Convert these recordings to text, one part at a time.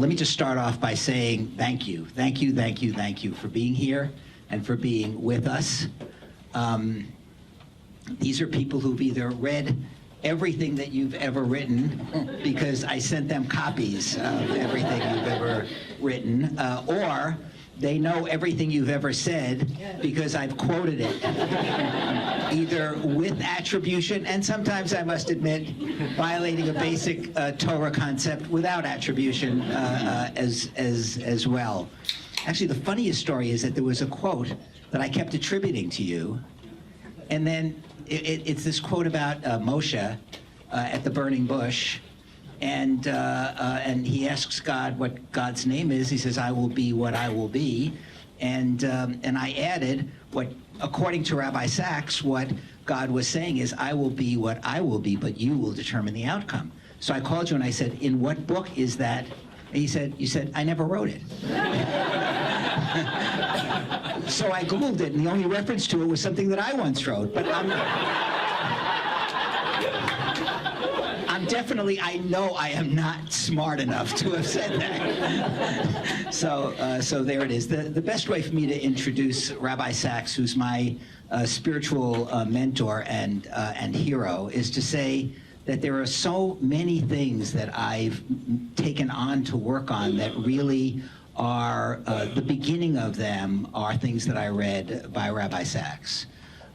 let me just start off by saying thank you. Thank you, thank you, thank you for being here and for being with us. These are people who've either read everything that you've ever written, because I sent them copies of everything you've ever written, or they know everything you've ever said because I've quoted it, either with attribution, and sometimes, I must admit, violating a basic Torah concept without attribution as well. Actually, the funniest story is that there was a quote that I kept attributing to you, and then it's this quote about Moshe at the burning bush, and he asks God what God's name is. He says, "I will be what I will be," and I added what, according to Rabbi Sacks, what God was saying is, "I will be what I will be, but you will determine the outcome." So I called you and I said, "In what book is that?" And you said, "I never wrote it." So I Googled it, and the only reference to it was something that I once wrote. But I'm definitely, I know I am not smart enough to have said that. So there it is. The best way for me to introduce Rabbi Sacks, who's my spiritual mentor and hero, is to say that there are so many things that I've taken on to work on that really are, the beginning of them are things that I read by Rabbi Sacks.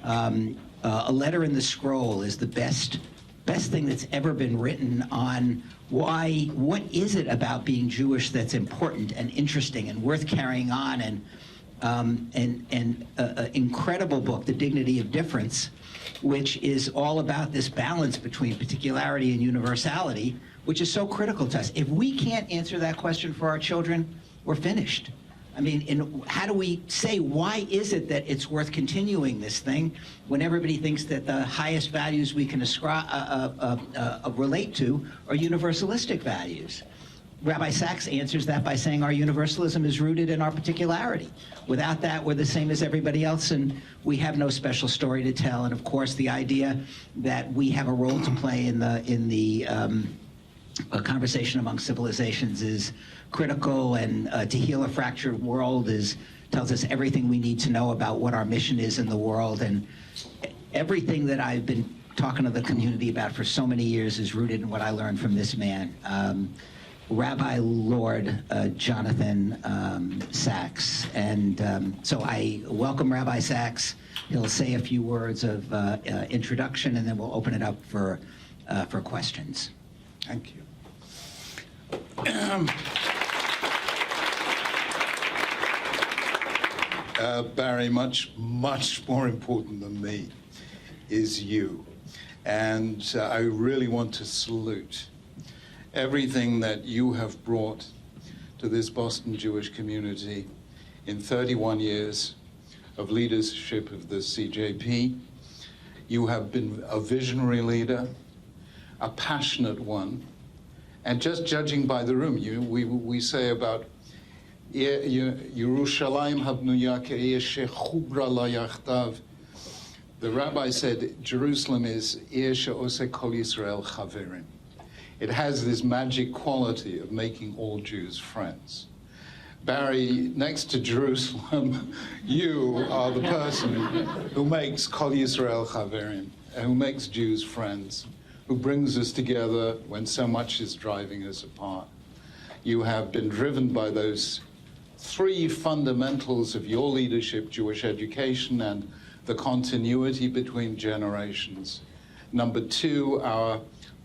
A Letter in the Scroll is the best thing that's ever been written on what is it about being Jewish that's important and interesting and worth carrying on, and an incredible book, The Dignity of Difference, which is all about this balance between particularity and universality, which is so critical to us. If we can't answer that question for our children, we're finished. I mean, how do we say, why is it that it's worth continuing this thing when everybody thinks that the highest values we can relate to are universalistic values? Rabbi Sacks answers that by saying our universalism is rooted in our particularity. Without that, we're the same as everybody else, and we have no special story to tell. And of course, the idea that we have a role to play in the conversation among civilizations is critical, and to heal a fractured world tells us everything we need to know about what our mission is in the world. And everything that I've been talking to the community about for so many years is rooted in what I learned from this man, Rabbi Lord Jonathan Sacks. And so I welcome Rabbi Sacks. He'll say a few words of introduction, and then we'll open it up for questions. Thank you. Barry, much more important than me is you. And I really want to salute everything that you have brought to this Boston Jewish community in 31 years of leadership of the CJP. You have been a visionary leader, a passionate one, and just judging by the room, we say about Yerushalayim habnuya ke'ir shechubra la yachdav. The rabbi said Jerusalem is ir she'oseh kol Yisrael chaverim. It has this magic quality of making all Jews friends. Barry, next to Jerusalem, you are the person who makes kol Yisrael chaverim, who makes Jews friends, who brings us together when so much is driving us apart. You have been driven by those three fundamentals of your leadership: Jewish education and the continuity between generations. Number two, our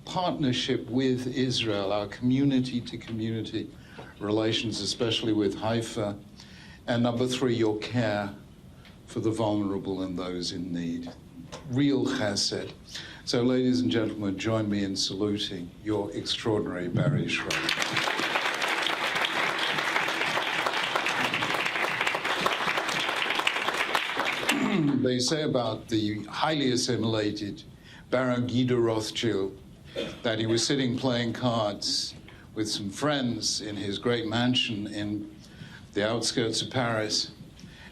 partnership with Israel, our community-to-community relations, especially with Haifa. And number three, your care for the vulnerable and those in need. Real chesed. So, ladies and gentlemen, join me in saluting your extraordinary Barry Shrage. They say about the highly assimilated Baron Guido Rothschild that he was sitting playing cards with some friends in his great mansion in the outskirts of Paris,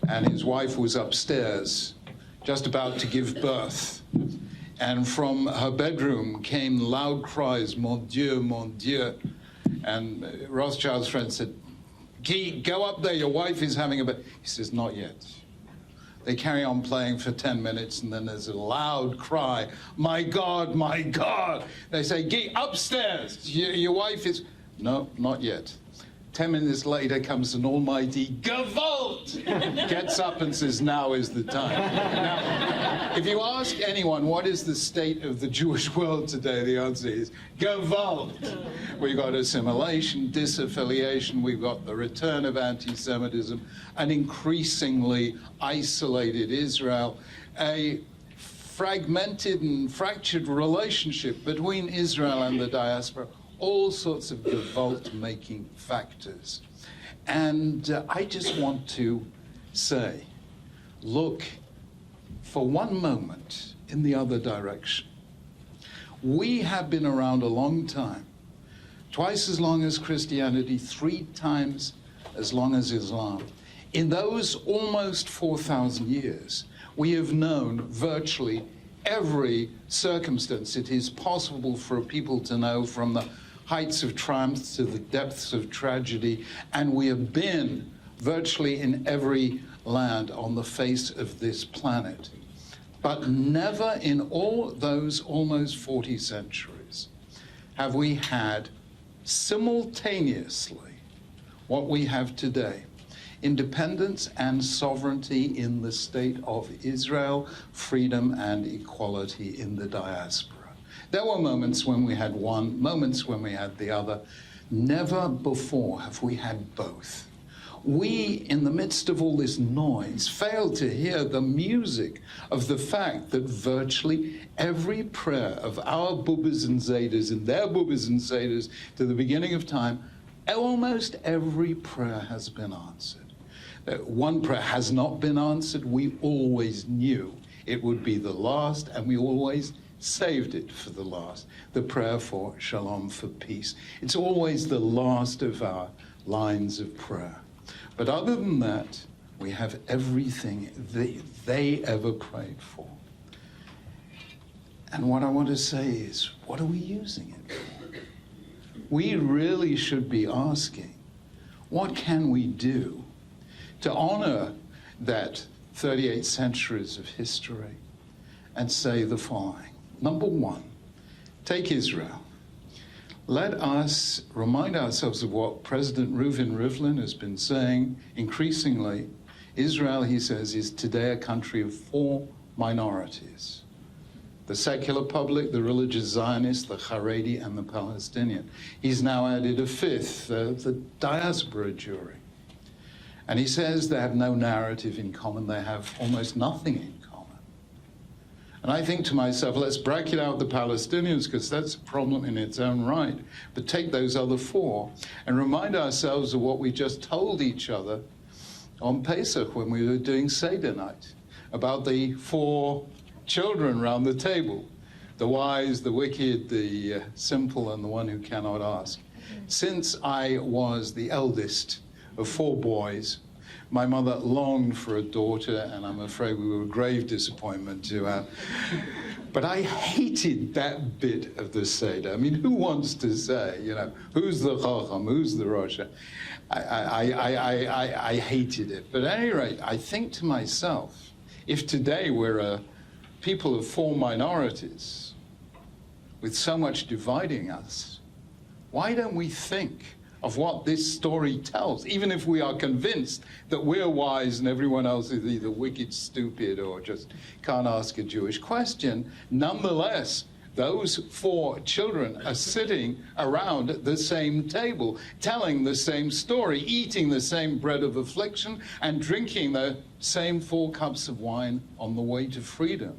and his wife was upstairs just about to give birth. And from her bedroom came loud cries, "Mon Dieu, mon Dieu." And Rothschild's friend said, Guy, go up there, your wife is having a baby. He says, not yet. They carry on playing for 10 minutes, and then there's a loud cry, my God, my God. They say, Guy, upstairs, your wife is... No, not yet. 10 minutes later comes an almighty Gewalt, gets up and says, now is the time. Now, if you ask anyone, what is the state of the Jewish world today, the answer is Gewalt. We've got assimilation, disaffiliation, we've got the return of anti-Semitism, an increasingly isolated Israel, a fragmented and fractured relationship between Israel and the diaspora, all sorts of Gewalt-making factors. And I just want to say, look for one moment in the other direction. We have been around a long time, twice as long as Christianity, 3 times as long as Islam. In those almost 4,000 years, we have known virtually every circumstance it is possible for a people to know, from the heights of triumph to the depths of tragedy, and we have been virtually in every land on the face of this planet. But never in all those almost 40 centuries have we had simultaneously what we have today: independence and sovereignty in the state of Israel, freedom and equality in the diaspora. There were moments when we had one, moments when we had the other. Never before have we had both. We, in the midst of all this noise, failed to hear the music of the fact that virtually every prayer of our Bubbas and Zedas and their Bubbas and Zedas to the beginning of time, almost every prayer has been answered. One prayer has not been answered. We always knew it would be the last, and we always saved it for the last, the prayer for shalom, for peace. It's always the last of our lines of prayer. But other than that, we have everything they ever prayed for. And what I want to say is, what are we using it for? We really should be asking, what can we do to honor that 38 centuries of history and say the following? Number one, take Israel. Let us remind ourselves of what President Reuven Rivlin has been saying increasingly. Israel, he says, is today a country of 4 minorities: the secular public, the religious Zionist, the Haredi, and the Palestinian. He's now added a 5th, the diaspora Jewry. And he says they have no narrative in common, they have almost nothing in common. And I think to myself, let's bracket out the Palestinians, because that's a problem in its own right. But take those other 4 and remind ourselves of what we just told each other on Pesach when we were doing Seder night, about the 4 children round the table: the wise, the wicked, the simple, and the one who cannot ask. Since I was the eldest of 4 boys, my mother longed for a daughter, and I'm afraid we were a grave disappointment to her. But I hated that bit of the Seder. I mean, who wants to say, who's the Chacham, who's the Rosh? I hated it. But at any rate, I think to myself, if today we're a people of 4 minorities with so much dividing us, why don't we think of what this story tells, even if we are convinced that we're wise and everyone else is either wicked, stupid, or just can't ask a Jewish question? Nonetheless, those 4 children are sitting around the same table, telling the same story, eating the same bread of affliction, and drinking the same 4 cups of wine on the way to freedom.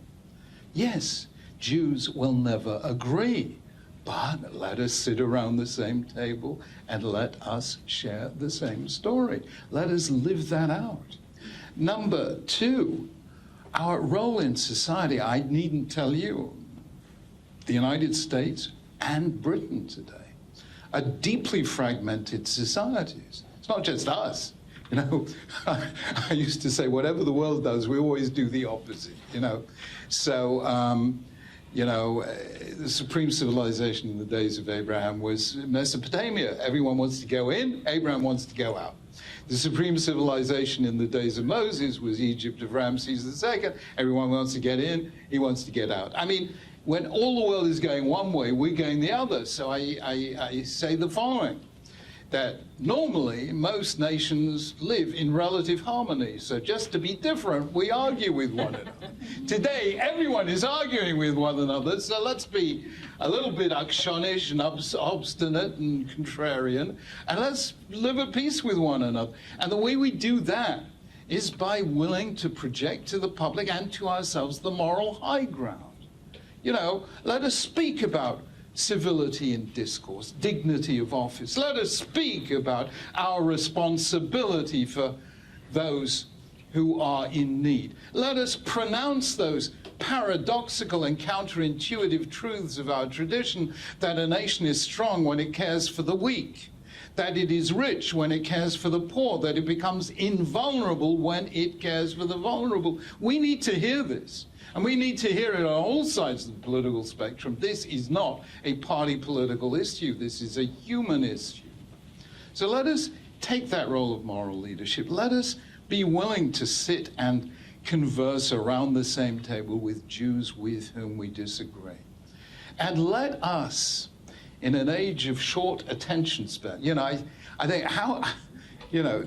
Yes, Jews will never agree, but let us sit around the same table and let us share the same story. Let us live that out. Number 2, our role in society. I needn't tell you, the United States and Britain today are deeply fragmented societies. It's not just us. I used to say, whatever the world does, we always do the opposite, So The supreme civilization in the days of Abraham was Mesopotamia. Everyone wants to go in, Abraham wants to go out. The supreme civilization in the days of Moses was Egypt of Ramses II. Everyone wants to get in, he wants to get out. I mean, when all the world is going one way, we're going the other. So I say the following, that normally most nations live in relative harmony. So just to be different, we argue with one another. Today, everyone is arguing with one another, so let's be a little bit akshonish and obstinate and contrarian, and let's live at peace with one another. And the way we do that is by willing to project to the public and to ourselves the moral high ground. Let us speak about civility in discourse, dignity of office. Let us speak about our responsibility for those who are in need. Let us pronounce those paradoxical and counterintuitive truths of our tradition, that a nation is strong when it cares for the weak, that it is rich when it cares for the poor, that it becomes invulnerable when it cares for the vulnerable. We need to hear this. And we need to hear it on all sides of the political spectrum. This is not a party political issue. This is a human issue. So let us take that role of moral leadership. Let us be willing to sit and converse around the same table with Jews with whom we disagree. And let us, in an age of short attention span, I think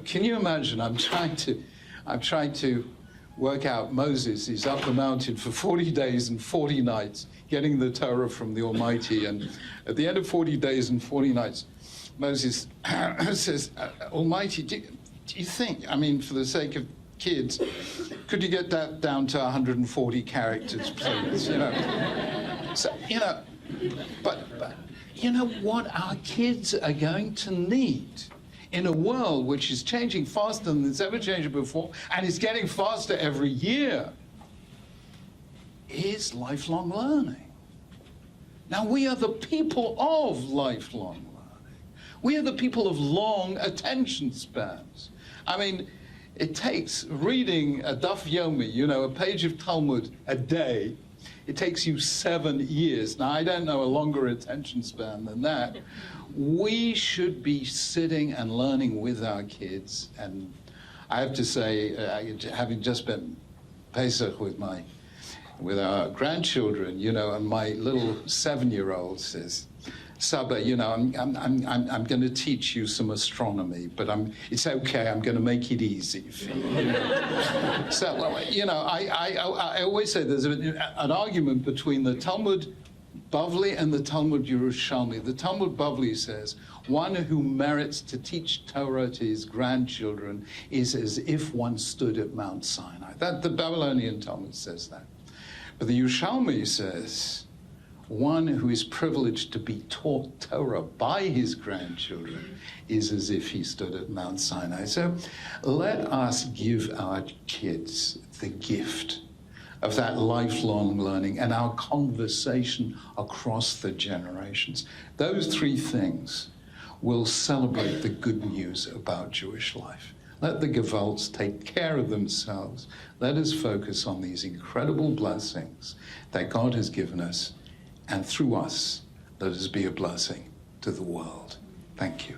can you imagine? I'm trying to work out Moses. He's up the mountain for 40 days and 40 nights, getting the Torah from the Almighty. And at the end of 40 days and 40 nights, Moses says, Almighty, do you think, for the sake of kids, could you get that down to 140 characters, please? So, but you know what our kids are going to need in a world which is changing faster than it's ever changed before, and is getting faster every year, is lifelong learning. Now, we are the people of lifelong learning. We are the people of long attention spans. It takes reading a Daf Yomi, a page of Talmud a day. It takes you 7 years. Now, I don't know a longer attention span than that. We should be sitting and learning with our kids. And I have to say, having just spent Pesach with our grandchildren, and my little 7-year-old says, Saba, I'm going to teach you some astronomy, but it's okay, I'm going to make it easy for you. So, I always say there's an argument between the Talmud Bavli and the Talmud Yerushalmi. The Talmud Bavli says, one who merits to teach Torah to his grandchildren is as if one stood at Mount Sinai. The Babylonian Talmud says that. But the Yerushalmi says, one who is privileged to be taught Torah by his grandchildren is as if he stood at Mount Sinai. So let us give our kids the gift of that lifelong learning and our conversation across the generations. Those 3 things will celebrate the good news about Jewish life. Let the Gevalts take care of themselves. Let us focus on these incredible blessings that God has given us, and through us, let us be a blessing to the world. Thank you.